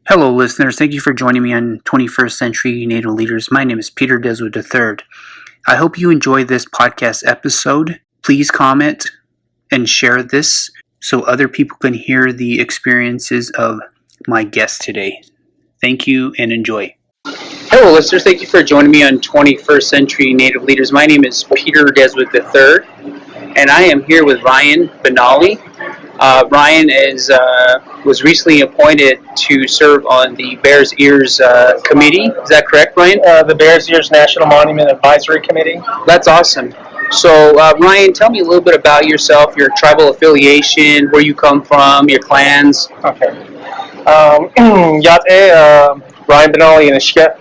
Hello, listeners. Thank you for joining me on 21st Century Native Leaders. My name is Peter Deswood III. I hope you enjoy this podcast episode. Please comment and share this so other people can hear the experiences of my guest today. Thank you and enjoy. Hello, listeners. Thank you for joining me on 21st Century Native Leaders. My name is Peter Deswood III, and I am here with Ryan Benally. Ryan was recently appointed to serve on the Bears Ears Committee. Is that correct, Ryan? The Bears Ears National Monument Advisory Committee. That's awesome. So, Ryan, tell me a little bit about yourself, your tribal affiliation, where you come from, your clans. Okay. Ryan Benally in Ishke.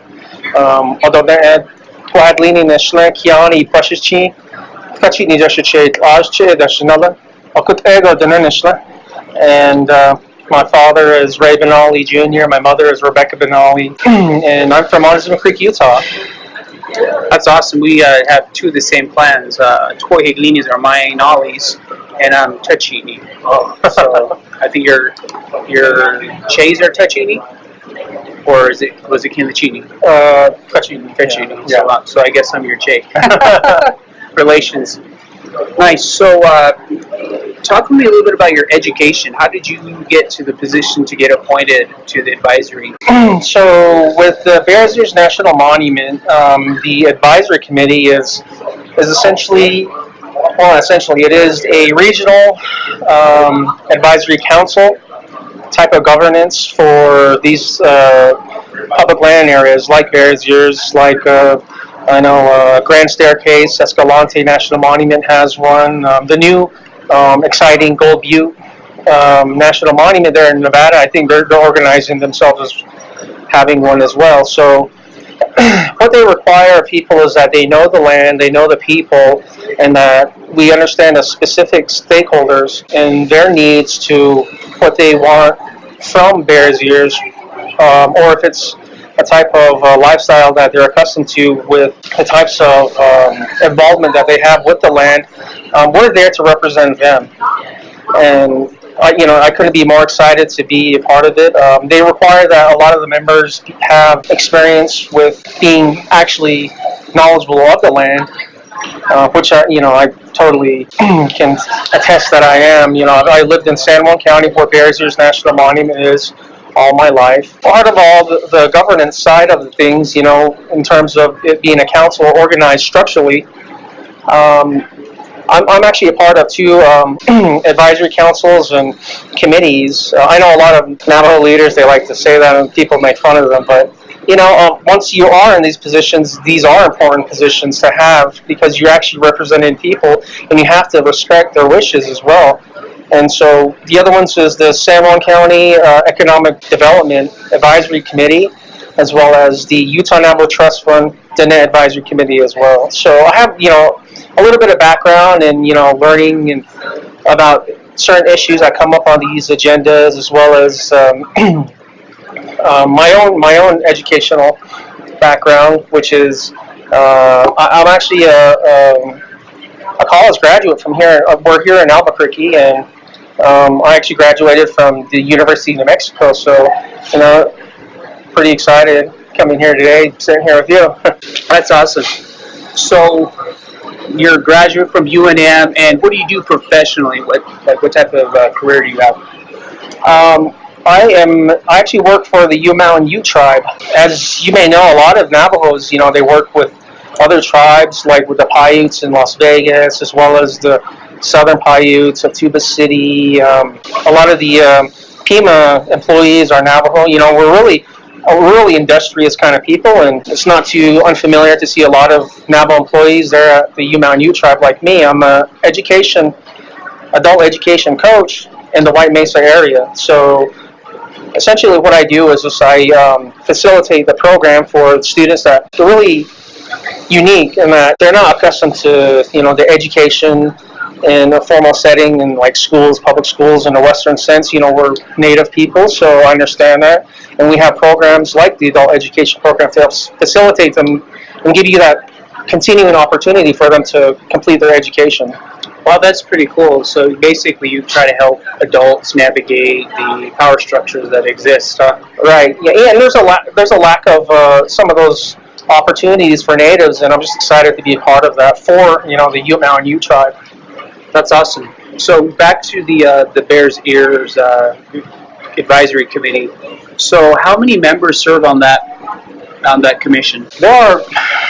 Although Twadlini Nishla, Kiani, Prashchi, Kachini Jashiche, Ajche, Dashinala. And my father is Ray Benally Jr., my mother is Rebecca Benally, and I'm from Montezuma Creek, Utah. That's awesome. We have two of the same clans. Twohiglinis are Mainalis, and I'm Tachini. So I think your Chays are Tachini? Or was it Kinlachini? Kachini. Yeah. So I guess I'm your Chay. Relations. Nice. So, talk to me a little bit about your education. How did you get to the position to get appointed to the advisory? So, with the Bears Ears National Monument, the advisory committee is essentially it is a regional advisory council type of governance for these public land areas like Bears Ears, like Grand Staircase, Escalante National Monument has one. The new exciting Gold Butte National Monument there in Nevada, I think they're organizing themselves as having one as well. So what they require of people is that they know the land, they know the people, and that we understand the specific stakeholders and their needs to what they want from Bears Ears, or if it's a type of lifestyle that they're accustomed to with the types of involvement that they have with the land. We're there to represent them, and I couldn't be more excited to be a part of it. They require that a lot of the members have experience with being actually knowledgeable of the land, which I totally can attest that I am. I lived in San Juan County, where Bears Ears National Monument is, all my life. Part of all the governance side of the things, in terms of it being a council organized structurally, I'm actually a part of two advisory councils and committees. I know a lot of Navajo leaders, they like to say that and people make fun of them, but once you are in these positions, these are important positions to have because you're actually representing people and you have to respect their wishes as well. And so the other ones is the San Juan County Economic Development Advisory Committee, as well as the Utah Navajo Trust Fund Dine Advisory Committee as well. So I have, a little bit of background and, learning about certain issues that come up on these agendas, as well as my own educational background, which is I'm actually a college graduate from here. We're here in Albuquerque, and I actually graduated from the University of New Mexico, so, pretty excited coming here today, sitting here with you. That's awesome. So, you're a graduate from UNM, and what do you do professionally? What type of career do you have? I actually work for the U-Mountain Ute tribe. As you may know, a lot of Navajos, they work with other tribes, like with the Paiutes in Las Vegas, as well as the Southern Paiutes of Tuba City. A lot of the Pima employees are Navajo. We're really a really industrious kind of people, and it's not too unfamiliar to see a lot of Navajo employees there at the U-Mountain Ute tribe like me. I'm an adult education coach in the White Mesa area. So essentially what I do is just I facilitate the program for students that are really unique in that they're not accustomed to, the education in a formal setting in like schools, public schools in the Western sense. We're Native people, so I understand that. And we have programs like the adult education program to help facilitate them and give you that continuing opportunity for them to complete their education. Well, that's pretty cool. So basically, you try to help adults navigate the power structures that exist. Right. Yeah, and there's a lack of some of those opportunities for natives, and I'm just excited to be a part of that for the Ute Mountain Ute tribe. That's awesome. So back to the Bears Ears advisory committee. So how many members serve on that commission? There are,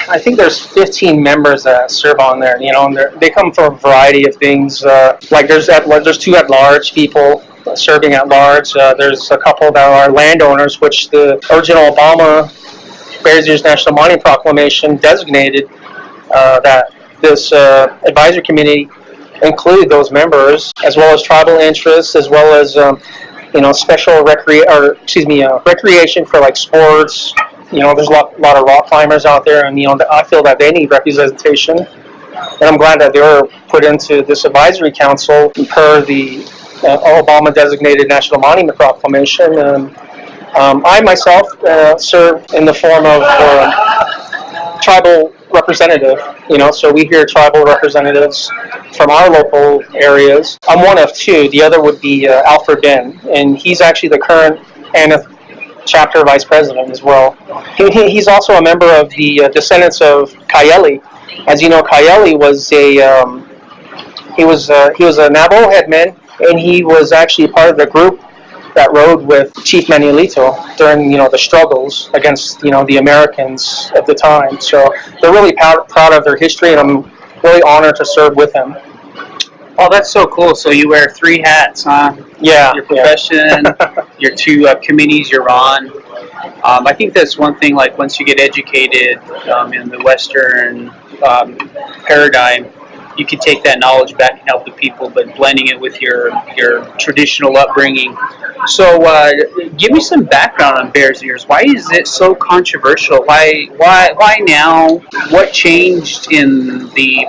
I think there's 15 members that serve on there. And they come from a variety of things. Like there's two at-large people serving at large. There's a couple that are landowners, which the original Obama Bears Ears National Monument Proclamation designated that this advisory committee include those members, as well as tribal interests, as well as special recreation for like sports. There's a lot of rock climbers out there, and I feel that they need representation, and I'm glad that they were put into this advisory council per the Obama designated National Monument Proclamation. And I myself serve in the form of tribal representative. So we hear tribal representatives from our local areas. I'm one of two. The other would be Alfred Ben, and he's actually the current Aneth chapter vice president as well. He's also a member of the descendants of Kayeli. As you know, Kayeli was he was a Navajo headman, and he was actually part of the group that rode with Chief Manuelito during the struggles against the Americans at the time. So they're really proud of their history, and I'm really honored to serve with them. Oh, that's so cool. So you wear three hats, huh? Yeah. Your profession, your two committees you're on. I think that's one thing, like once you get educated in the Western paradigm, you can take that knowledge back and help the people, but blending it with your traditional upbringing. So give me some background on Bears Ears. Why is it so controversial? Why now? What changed in the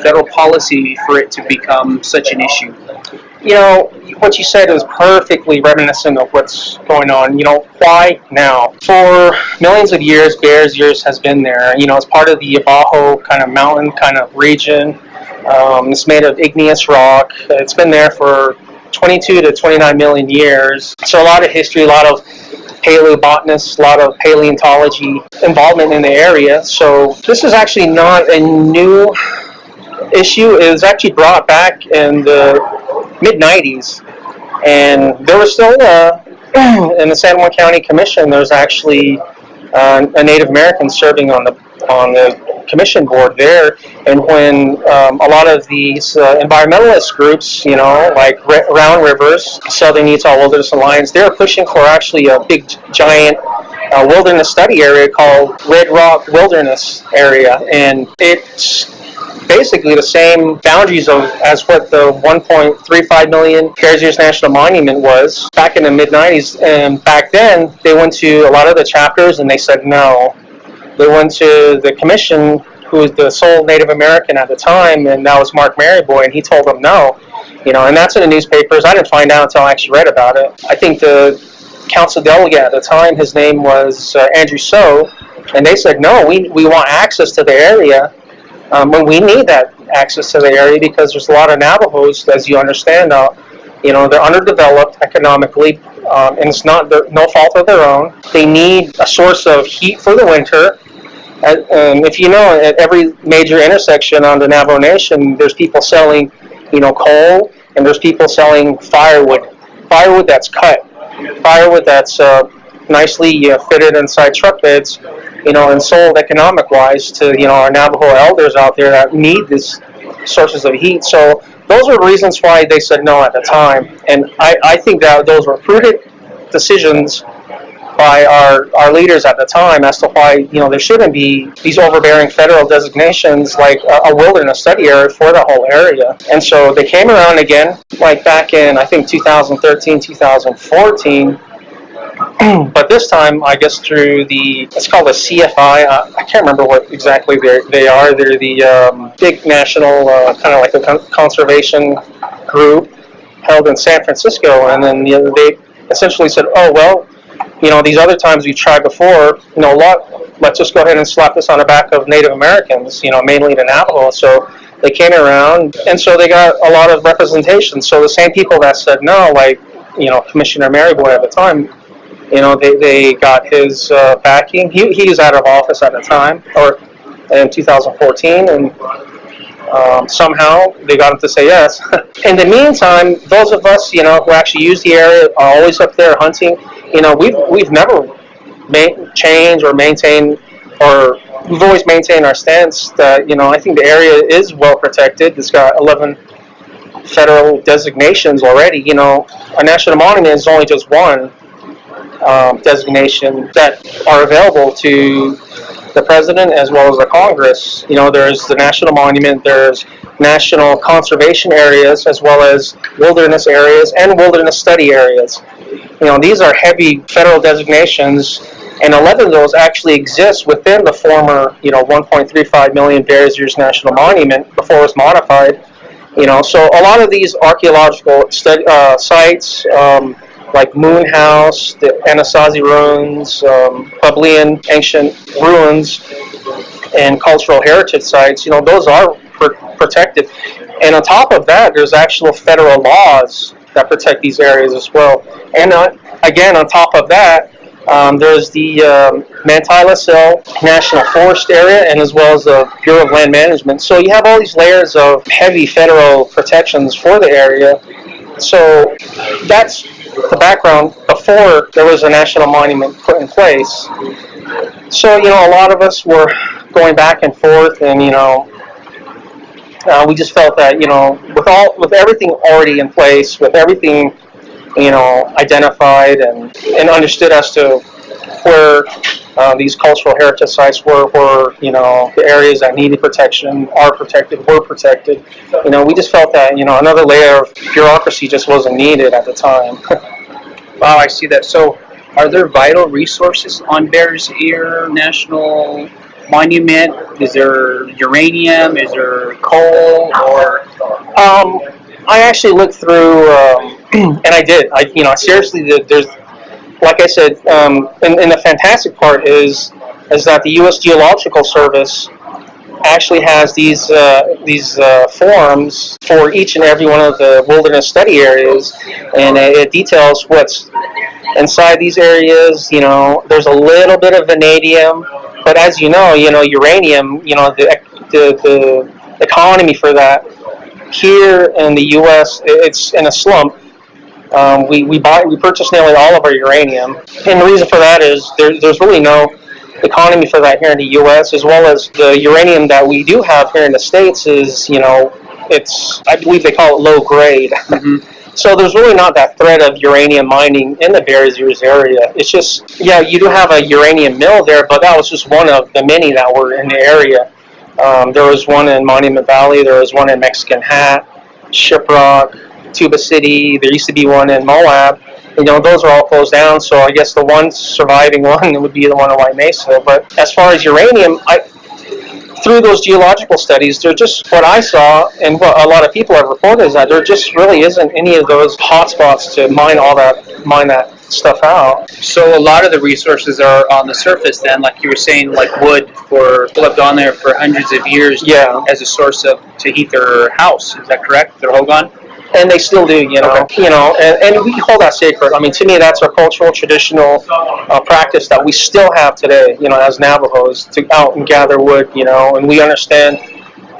federal policy for it to become such an issue? What you said is perfectly reminiscent of what's going on. Why now? For millions of years, Bears Ears has been there. It's part of the Navajo kind of mountain kind of region. It's made of igneous rock. It's been there for 22 to 29 million years. So a lot of history, a lot of paleobotanists, a lot of paleontology involvement in the area. So this is actually not a new issue. It was actually brought back in the mid-90s. And there was still, in the San Juan County Commission, there's actually a Native American serving on the commission board there. And when a lot of these environmentalist groups, like Round Rivers, Southern Utah Wilderness Alliance, they're pushing for actually a big, giant wilderness study area called Red Rock Wilderness Area. And it's basically the same boundaries as what the 1.35 million Bears Ears National Monument was back in the mid-90s. And back then, they went to a lot of the chapters and they said no. They went to the commission, who was the sole Native American at the time, and that was Mark Maryboy, and he told them no. And that's in the newspapers. I didn't find out until I actually read about it. I think the council delegate at the time, his name was Andrew So, and they said, no, we want access to the area. We need that access to the area because there's a lot of Navajos, as you understand, they're underdeveloped economically, and it's not no fault of their own. They need a source of heat for the winter. If you know, at every major intersection on the Navajo Nation, there's people selling, coal, and there's people selling firewood that's cut, firewood that's nicely fitted inside truck beds, and sold economic-wise to, our Navajo elders out there that need these sources of heat. So those are reasons why they said no at the time. And I think that those were prudent decisions by our leaders at the time as to why, there shouldn't be these overbearing federal designations like a wilderness study area for the whole area. And so they came around again, like back in, I think, 2013, 2014. But this time, I guess through it's called a CFI. I can't remember what exactly they are. They're the big national, kind of like a conservation group held in San Francisco. And then they essentially said, oh, well, these other times we've tried before, let's just go ahead and slap this on the back of Native Americans, mainly the Navajo. So They came around, and so they got a lot of representation. So the same people that said no, like, Commissioner Maryboy at the time, they got his backing. He was out of office at the time, or in 2014, and somehow they got him to say yes. In the meantime, those of us, who actually use the area are always up there hunting. We've never changed or maintained, or we've always maintained our stance that, I think the area is well protected. It's got 11 federal designations already. A national monument is only just one designation that are available to the president as well as the Congress. There's the national monument, there's national conservation areas, as well as wilderness areas and wilderness study areas. These are heavy federal designations, and 11 of those actually exist within the former, 1.35 million Bears Ears National Monument before it was modified. So a lot of these archaeological sites, like Moon House, the Anasazi ruins, Puebloan ancient ruins, and cultural heritage sites, those are protected. And on top of that, there's actual federal laws that protect these areas as well. And again, on top of that, there's the Manti-La-Sil National Forest area, and as well as the Bureau of Land Management. So you have all these layers of heavy federal protections for the area. So that's the background before there was a national monument put in place. So, a lot of us were going back and forth, and, we just felt that, with everything already in place, with everything, identified and understood as to where these cultural heritage sites were, the areas that needed protection were protected. We just felt that, another layer of bureaucracy just wasn't needed at the time. Wow, I see that. So, are there vital resources on Bears Ear National Monument? Is there uranium? Is there coal? Or I actually looked through, and I did. Seriously, there's, like I said, and the fantastic part is that the U.S. Geological Service actually has these forms for each and every one of the wilderness study areas, and it details what's inside these areas. There's a little bit of vanadium, but as uranium, the economy for that here in the U.S., it's in a slump. We purchase nearly all of our uranium, and the reason for that is there's really no economy for that here in the U.S., as well as the uranium that we do have here in the States is, it's, I believe they call it low grade. Mm-hmm. So there's really not that threat of uranium mining in the Bears Ears area. It's just, you do have a uranium mill there, but that was just one of the many that were in the area. There was one in Monument Valley, there was one in Mexican Hat, Shiprock, Tuba City, there used to be one in Moab. Those are all closed down, so I guess the one surviving one would be the one in White Mesa. But as far as uranium, through those geological studies, they're just, what I saw and what a lot of people have reported is that there just really isn't any of those hotspots to mine that stuff out. So a lot of the resources are on the surface then, like you were saying, like wood people have gone there for hundreds of years as a source to heat their house. Is that correct? Their hogan? And they still do, Okay. And we hold that sacred. I mean, to me, that's a cultural, traditional practice that we still have today, as Navajos, to out and gather wood, and we understand,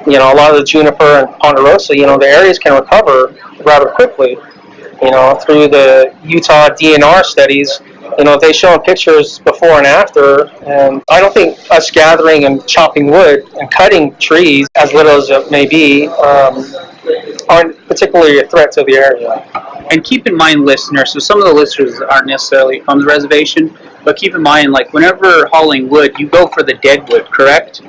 a lot of the juniper and ponderosa, the areas can recover rather quickly, through the Utah DNR studies. They show pictures before and after, and I don't think us gathering and chopping wood and cutting trees, as little as it may be, aren't particularly a threat to the area. And keep in mind, listeners, so some of the listeners aren't necessarily from the reservation, but keep in mind, like, whenever hauling wood, you go for the dead wood, correct?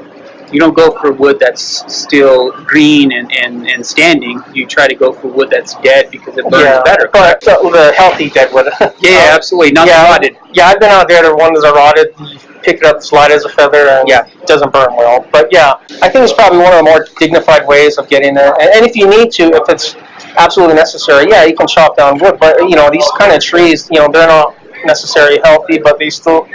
You don't go for wood that's still green and standing. You try to go for wood that's dead because it burns better. But the healthy dead wood. Yeah, absolutely. Not rotted. Yeah, I've been out there. The ones that are rotted, you pick it up, slide as a feather, and it doesn't burn well. But I think it's probably one of the more dignified ways of getting there. And if you need to, if it's absolutely necessary, you can chop down wood. But these kind of trees, they're not necessarily healthy, but they're still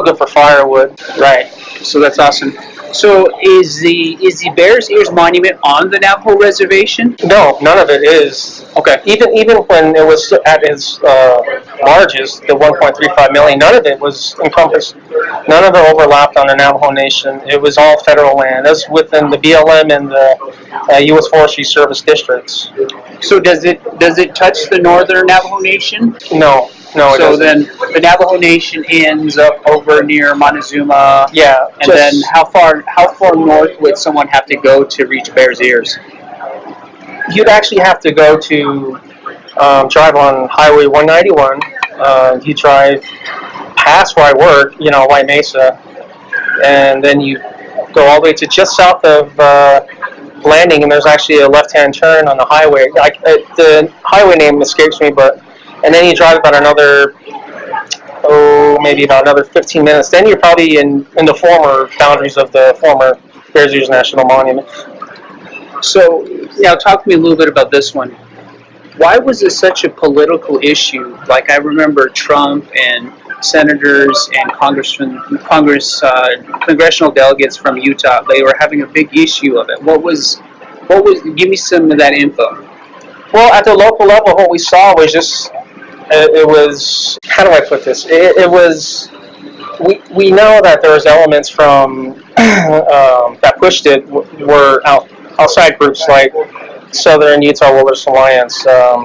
good for firewood. Right. So that's awesome. So is the Bears Ears Monument on the Navajo reservation? No, none of it is. Okay. Even when it was at its largest, the 1.35 million, none of it was encompassed. None of it overlapped on the Navajo Nation. It was all federal land. That's within the BLM and the U.S. Forestry Service districts. So does it touch the northern Navajo Nation? No, no, it So doesn't. then the Navajo Nation ends up over near Montezuma. Yeah, And then how far north would someone have to go to reach Bears Ears? you'd actually have to go to drive on Highway 191. You drive past where I work, White Mesa, and then you go all the way to just south of Landing, and there's actually a left-hand turn on the highway. The highway name escapes me, and then you drive about maybe about another 15 minutes. Then you're probably in the former boundaries of the former Bears Ears National Monument. So, talk to me a little bit about this one. Why was this such a political issue? Like, I remember Trump and senators and congressional delegates from Utah. They were having a big issue of it. What was? Give me some of that info. Well, at the local level, what we saw was just it was. How do I put this? It was. We know that there was elements from that pushed it were outside groups like Southern Utah Wilderness Alliance,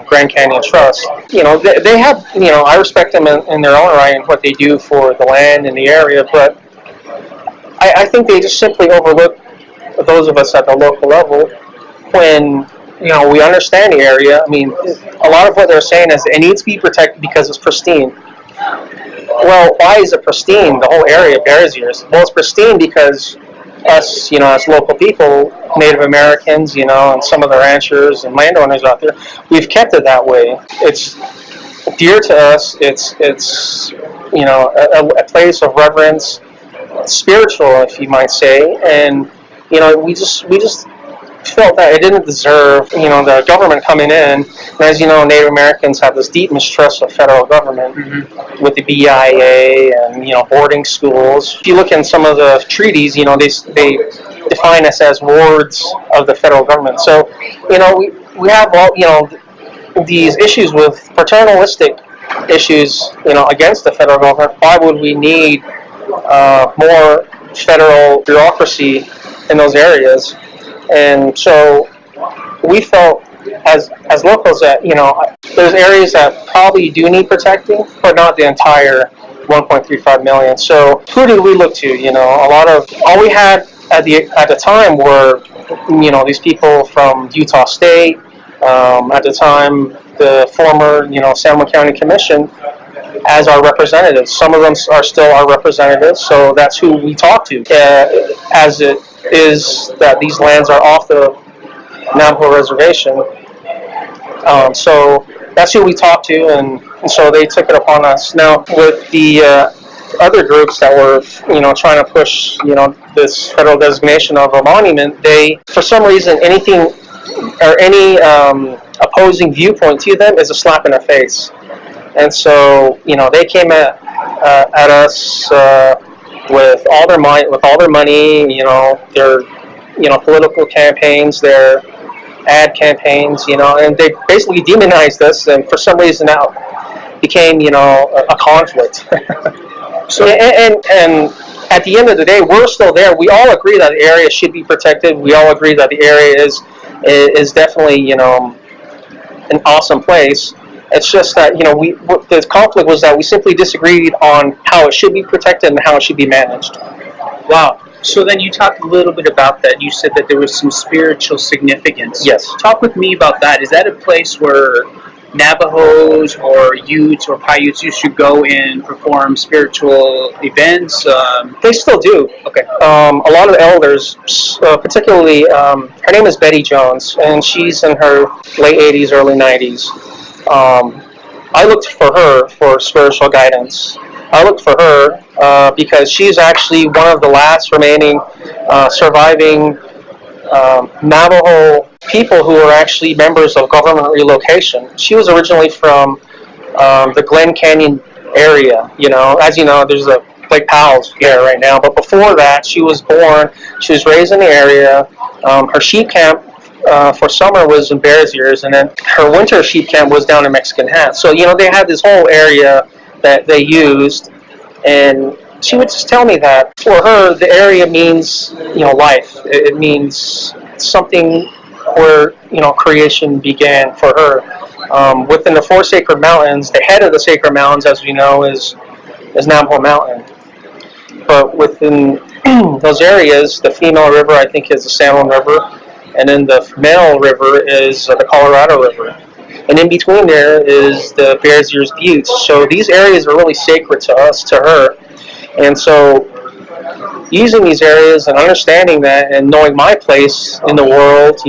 Grand Canyon Trust. They have, I respect them in their own right and what they do for the land and the area, but I think they just simply overlook those of us at the local level when, we understand the area. I mean, a lot of what they're saying is it needs to be protected because it's pristine. Well, why is it pristine, the whole area of Bears Ears? Well, it's pristine because us, as local people, Native Americans, and some of the ranchers and landowners out there, we've kept it that way. It's dear to us. It's a place of reverence, spiritual, if you might say, and we just felt that it didn't deserve, the government coming in. And as you know, Native Americans have this deep mistrust of federal government with the BIA and, boarding schools. If you look in some of the treaties, they define us as wards of the federal government. So, we have all, these issues with paternalistic issues, against the federal government. Why would we need more federal bureaucracy in those areas? And so we felt as locals that, there's areas that probably do need protecting, but not the entire 1.35 million. So who did we look to? All we had at the time were, these people from Utah State, at the time the former, San Juan County Commission as our representatives. Some of them are still our representatives, so that's who we talk to. As it is that these lands are off the Navajo reservation. So that's who we talked to, and so they took it upon us. Now, with the other groups that were, trying to push, this federal designation of a monument, they, for some reason, anything or any opposing viewpoint to them is a slap in the face. And so, they came at us with all their might, with all their money, their, political campaigns, their ad campaigns, and they basically demonized us, and for some reason that became, a conflict. So, and at the end of the day, we're still there. We all agree that the area should be protected. We all agree that the area is definitely, an awesome place. It's just that, the conflict was that we simply disagreed on how it should be protected and how it should be managed. Wow. So then you talked a little bit about that. You said that there was some spiritual significance. Yes. Talk with me about that. Is that a place where Navajos or Utes or Paiutes used to go and perform spiritual events? They still do. Okay. A lot of the elders, particularly, her name is Betty Jones, and she's in her late 80s, early 90s. I looked for her for spiritual guidance. I looked for her because she's actually one of the last remaining surviving Navajo people who are actually members of government relocation. She was originally from the Glen Canyon area. As you know, there's a like pals there right now. But before that, she was raised in the area. Her sheep camp for summer was in Bears Ears, and then her winter sheep camp was down in Mexican Hat. So, they had this whole area that they used, and she would just tell me that for her, the area means, life. It means something where, creation began for her. Within the 4 sacred mountains, the head of the sacred mountains, as we know, is Navajo Mountain. But within those areas, the female river, I think, is the San Juan River, and then the male river is the Colorado River. And in between there is the Bears Ears Buttes. So these areas are really sacred to us, to her. And so using these areas and understanding that and knowing my place in the world,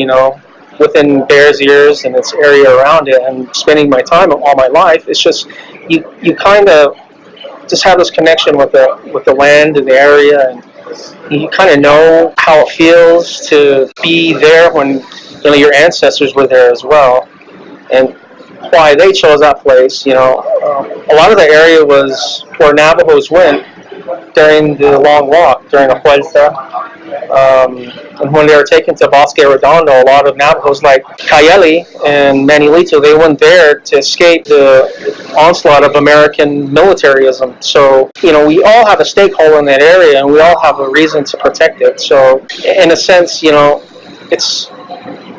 within Bears Ears and its area around it, and spending my time all my life, it's just, you kind of just have this connection with the land and the area, and you kind of know how it feels to be there when your ancestors were there as well, and why they chose that place. A lot of the area was where Navajos went during the long walk, during the Vuelta. And when they were taken to Bosque Redondo, a lot of Navajos like Cayeli and Manilito, they went there to escape the onslaught of American militarism. So, we all have a stakeholder in that area, and we all have a reason to protect it. So, in a sense, it's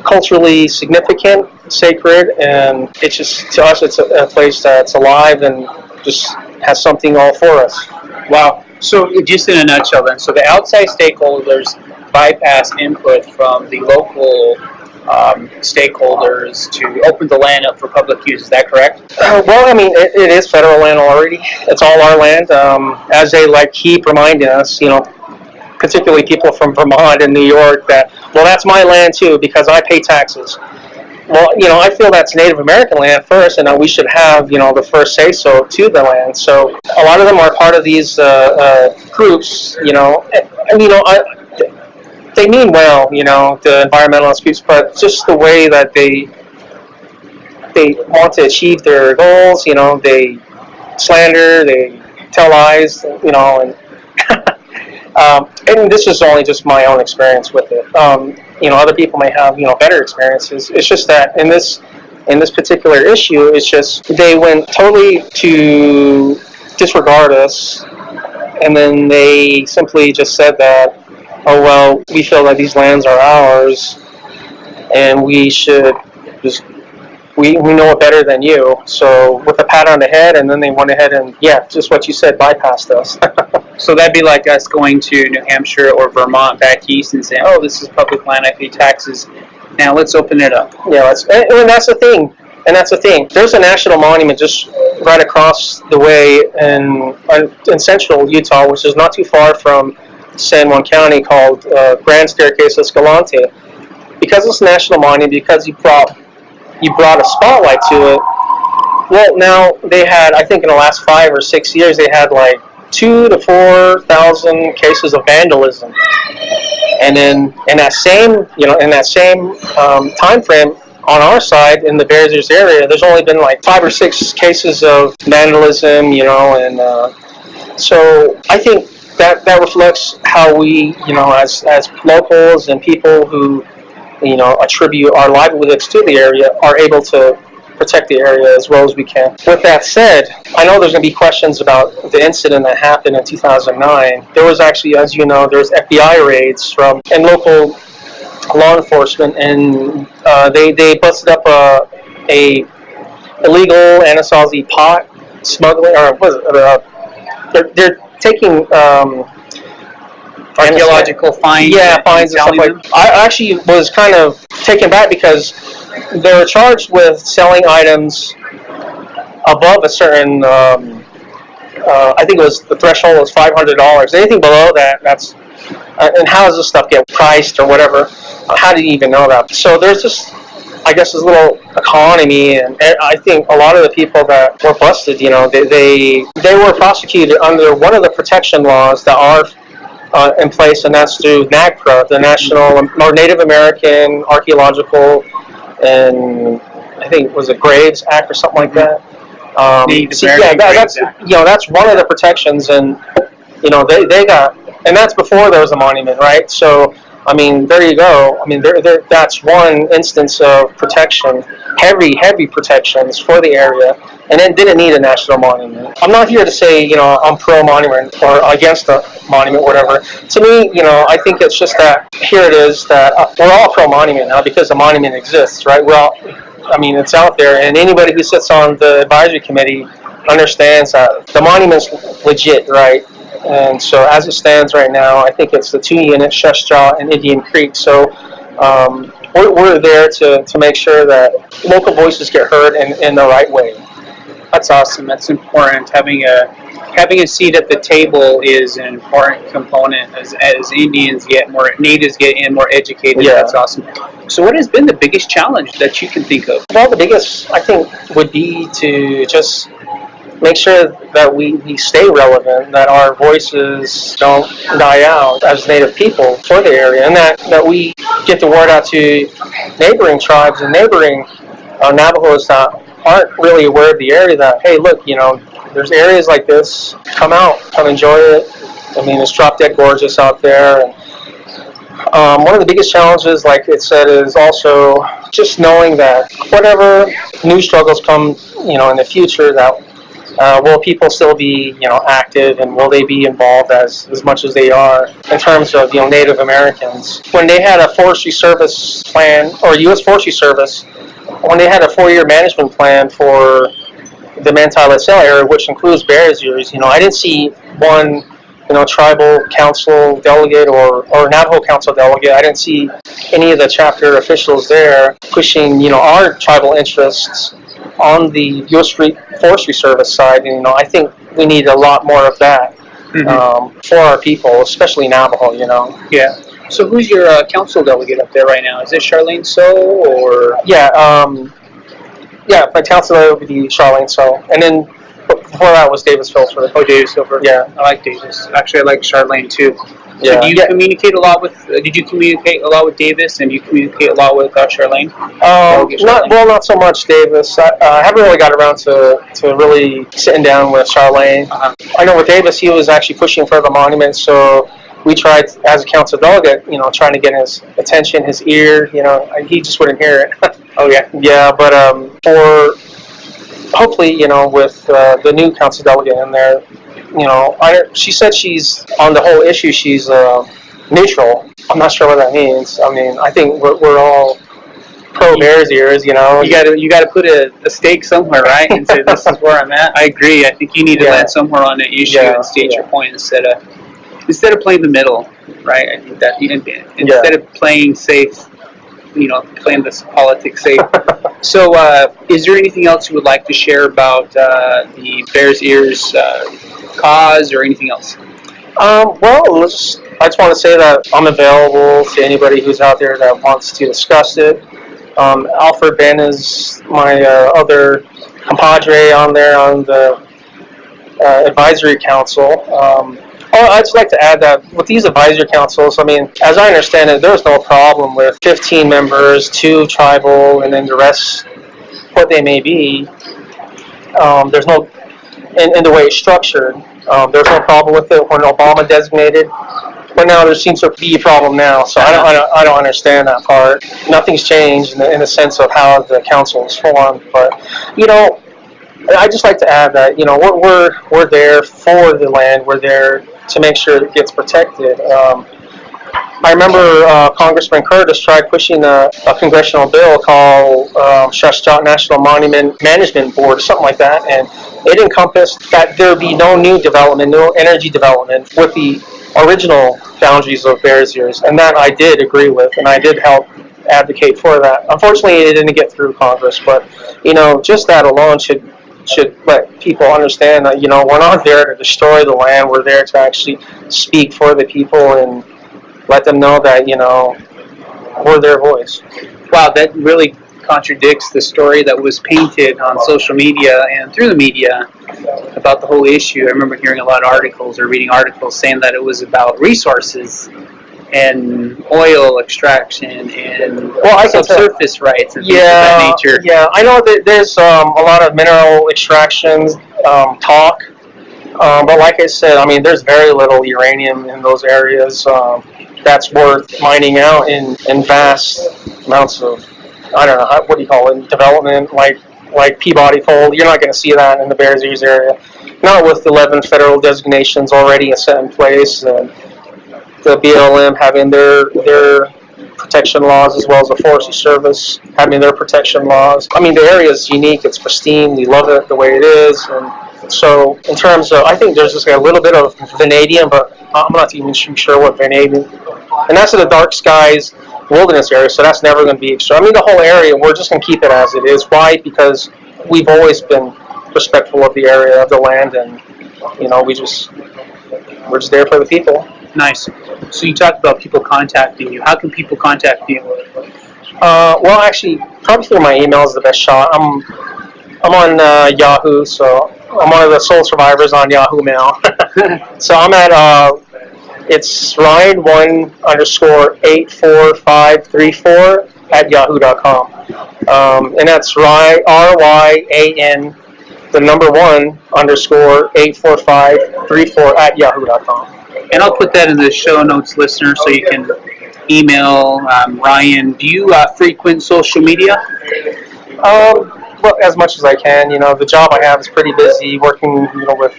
culturally significant, sacred, and it's just, to us, it's a place that's alive and just has something all for us. Wow. So just in a nutshell then, so the outside stakeholders bypass input from the local stakeholders to open the land up for public use. Is that correct? Well, I mean, it is federal land already. It's all our land. As they keep reminding us, particularly people from Vermont and New York, that, well, that's my land too because I pay taxes. Well, I feel that's Native American land first, and that we should have, the first say-so to the land. So a lot of them are part of these groups, they mean well, the environmentalist groups, but just the way that they want to achieve their goals, they slander, they tell lies, and and this is only just my own experience with it. Other people may have, better experiences. It's just that in this particular issue, it's just they went totally to disregard us, and then they simply just said that, oh, well, we feel that these lands are ours, and we should just, we know it better than you. So with a pat on the head, and then they went ahead and, just what you said, bypassed us. So that'd be like us going to New Hampshire or Vermont back east and saying, oh, this is public land, I pay taxes, now let's open it up. Yeah, and that's the thing. There's a national monument just right across the way in central Utah, which is not too far from San Juan County, called Grand Staircase Escalante. Because it's a national monument, because you brought a spotlight to it, well, now they had, I think in the last 5 or 6 years, they had 2,000 to 4,000 cases of vandalism, and then in that same time frame on our side in the Bears Ears area, there's only been 5 or 6 cases of vandalism, and so I think that reflects how we, as locals and people who, attribute our livelihoods to the area, are able to protect the area as well as we can. With that said, I know there's going to be questions about the incident that happened in 2009. There was actually, as you know, there was FBI raids and local law enforcement, and they busted up a illegal Anasazi pot smuggling, or they're taking archaeological finds. Yeah, finds and stuff like that. I actually was kind of taken back because they were charged with selling items above a certain, I think it was, the threshold was $500. Anything below that, that's, and how does this stuff get priced or whatever? How do you even know that? So there's just, I guess, this little economy, and I think a lot of the people that were busted, they were prosecuted under one of the protection laws that are in place, and that's through NAGPRA, the National or Native American Archaeological, and I think it was a Graves Act or something like that. Native American Graves Act. That's one of the protections, and they got, and that's before there was a monument, right? So, I mean, there you go. I mean, that's one instance of protection, heavy protections for the area, and it didn't need a national monument. I'm not here to say, I'm pro monument or against the monument, whatever. To me, I think it's just that here it is that we're all pro monument now because the monument exists, right? It's out there, and anybody who sits on the advisory committee understands that the monument's legit, right? And so as it stands right now, I think it's the 2 units, Sheshjaw and Indian Creek. So we're there to make sure that local voices get heard in the right way. That's awesome. That's important. Having a seat at the table is an important component as Indians get more, natives get in more educated. Yeah. That's awesome. So what has been the biggest challenge that you can think of? Well, the biggest, I think, would be to just make sure that we stay relevant, that our voices don't die out as Native people for the area, and that we get the word out to neighboring tribes and neighboring Navajos that aren't really aware of the area, that, hey, look, there's areas like this, come out, come enjoy it. I mean, it's drop dead gorgeous out there. And one of the biggest challenges, like it said, is also just knowing that whatever new struggles come, in the future, that will people still be, active, and will they be involved as much as they are in terms of, Native Americans? When they had a Forestry Service plan, or U.S. Forestry Service, when they had a 4-year management plan for the Manti-La-Cell area, which includes Bears Ears, I didn't see one, tribal council delegate or Navajo council delegate. I didn't see any of the chapter officials there pushing, our tribal interests on the U.S. Forestry Service side. I think we need a lot more of that for our people, especially Navajo. Yeah. So who's your council delegate up there right now? Is it Charlene So or? Yeah, my council delegate would be Charlene So, and then before that was Davis Filter. Oh, Davis Filter. Yeah, I like Davis. Actually, I like Charlene too. So yeah. do you communicate a lot with? Did you communicate a lot with Davis, and you communicate a lot with Charlene? Not so much Davis. I haven't really got around to really sitting down with Charlene. I know with Davis, he was actually pushing for the monument, so we tried as a council delegate, trying to get his attention, his ear. He just wouldn't hear it. Oh yeah. Yeah, but for hopefully, with the new council delegate in there, she said she's on the whole issue. She's neutral. I'm not sure what that means. I mean, I think we're all pro Bears Ears. You got to put a stake somewhere, right? And say this is where I'm at. I agree. I think you need to land somewhere on an issue and state your point instead of playing the middle, right? I think that instead of playing safe, playing this politics safe. So, is there anything else you would like to share about the Bears Ears cause or anything else? Well, I just want to say that I'm available to anybody who's out there that wants to discuss it. Alfred Ben is my other compadre on there on the advisory council. I'd just like to add that with these advisory councils, I mean, as I understand it, there's no problem with 15 members, 2 tribal, and then the rest, what they may be. There's no, in the way it's structured, there's no problem with it when Obama designated. But now there seems to be a problem now, so I don't understand that part. Nothing's changed in the sense of how the council is formed, but I'd just like to add that we're there for the land. We're there to make sure it gets protected. I remember Congressman Curtis tried pushing a congressional bill called Sheshjaw National Monument Management Board or something like that, and it encompassed that there be no new development, no energy development with the original boundaries of Bears Ears, and that I did agree with, and I did help advocate for that. Unfortunately, it didn't get through Congress, but just that alone should let people understand that we're not there to destroy the land. We're there to actually speak for the people and let them know that we're their voice. Wow, that really contradicts the story that was painted on social media and through the media about the whole issue. I remember hearing a lot of articles or reading articles saying that it was about resources and oil extraction and subsurface rights and things of that nature. Yeah, I know that there's a lot of mineral extractions talk. But like I said, I mean, there's very little uranium in those areas. That's worth mining out in vast amounts of, I don't know, what do you call it, development, like Peabody Fold. You're not going to see that in the Bears Ears area. Not with 11 federal designations already set in place, and the BLM having their protection laws, as well as the Forestry Service having their protection laws. I mean, the area is unique. It's pristine. We love it the way it is. And so, in terms of, I think there's just a little bit of vanadium, but I'm not even sure what vanadium. And that's in the dark skies wilderness area, so that's never going to be extra. I mean, the whole area, we're just going to keep it as it is. Why? Because we've always been respectful of the area, of the land, and we're just there for the people. Nice. So you talked about people contacting you. How can people contact you? Well, actually, probably through my email is the best shot. I'm on Yahoo, so I'm one of the sole survivors on Yahoo Mail. So I'm at it's Ryan1_84534 at yahoo.com, and that's RYAN the number 1_84534 at yahoo.com. And I'll put that in the show notes, listener, so you can email Ryan. Do you frequent social media? Well, as much as I can. The job I have is pretty busy, working, with,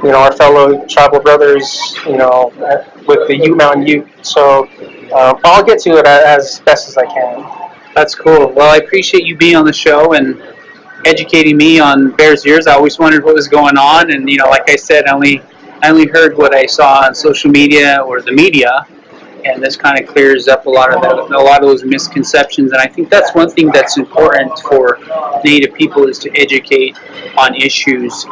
our fellow tribal brothers, with the Ute Mountain Ute. So I'll get to it as best as I can. That's cool. Well, I appreciate you being on the show and educating me on Bears Ears. I always wondered what was going on, and like I said, I only heard what I saw on social media or the media, and this kind of clears up a lot of those misconceptions. And I think that's one thing that's important for Native people is to educate on issues,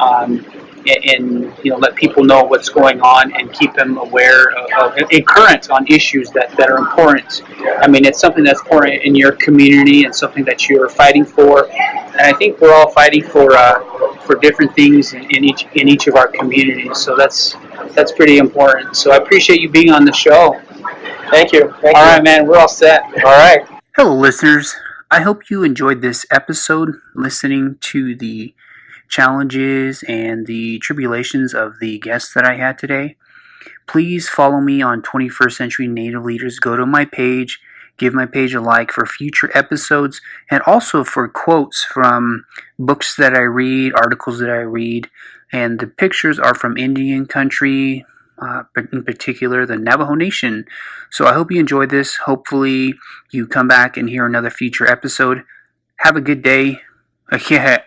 and let people know what's going on and keep them aware of and current on issues that are important. I mean, it's something that's important in your community and something that you're fighting for. And I think we're all fighting for different things in each of our communities. So that's pretty important. So I appreciate you being on the show. Thank you. All right, man. We're all set. All right. Hello, listeners. I hope you enjoyed this episode, listening to the challenges and the tribulations of the guests that I had today. Please follow me on 21st Century Native Leaders. Go to my page, give my page a like for future episodes, and also for quotes from books that I read, articles that I read, and the pictures are from Indian country, but in particular the Navajo Nation. So I hope you enjoyed this. Hopefully you come back and hear another future episode. Have a good day. Yeah.